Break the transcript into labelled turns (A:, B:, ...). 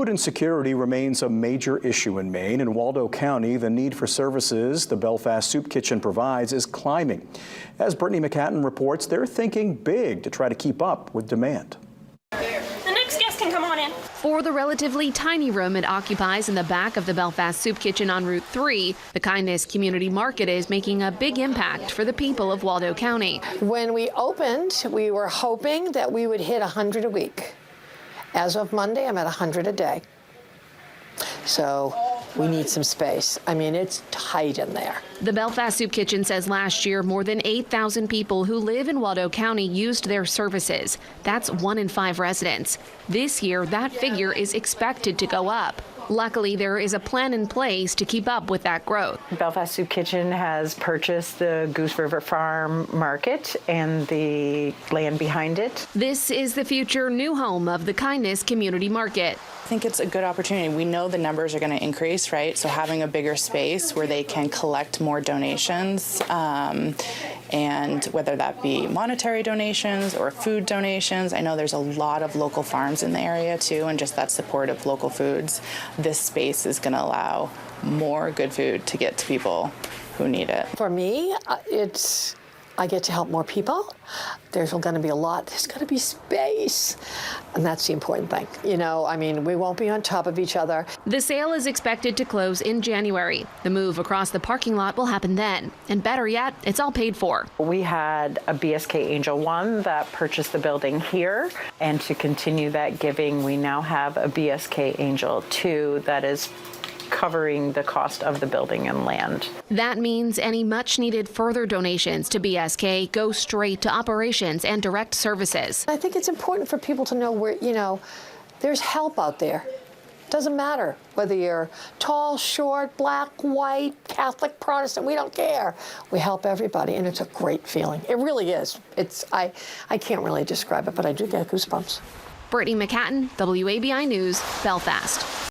A: Food insecurity remains a major issue in Maine. In Waldo County, the need for services the Belfast Soup Kitchen provides is climbing. As Brittany McCatton reports, they're thinking big to try to keep up with demand.
B: The next guest can come on in.
C: For the relatively tiny room it occupies in the back of the Belfast Soup Kitchen on Route 3, the Kindness Community Market is making a big impact for the people of Waldo County.
D: When we opened, we were hoping that we would hit 100 a week. As of Monday, I'm at 100 a day. So we need some space. I mean, it's tight in there.
C: The Belfast Soup Kitchen says last year more than 8,000 people who live in Waldo County used their services. That's 1 in 5 residents. This year, that figure is expected to go up. Luckily, there is a plan in place to keep up with that growth.
E: Belfast Soup Kitchen has purchased the Goose River Farm Market and the land behind it.
C: This is the future new home of the Kindness Community Market.
F: I think it's a good opportunity. We know the numbers are going to increase, right? So having a bigger space where they can collect more donations, and whether that be monetary donations or food donations. I know there's a lot of local farms in the area too, and just that support of local foods. This space is going to allow more good food to get to people who need it.
D: For me, I get to help more people. There's going to be there's going to be space. And that's the important thing. You know, I mean, we won't be on top of each other.
C: The sale is expected to close in January. The move across the parking lot will happen then. And better yet, it's all paid for.
E: We had a BSK Angel 1 that purchased the building here. And to continue that giving, we now have a BSK Angel 2 that is covering the cost of the building and land.
C: That means any much-needed further donations to BSK go straight to operations and direct services.
D: I think it's important for people to know where, you know, there's help out there. Doesn't matter whether you're tall, short, black, white, Catholic, Protestant, we don't care. We help everybody, and it's a great feeling. It really is. I can't really describe it, but I do get goosebumps.
C: Brittany McCatton, WABI News, Belfast.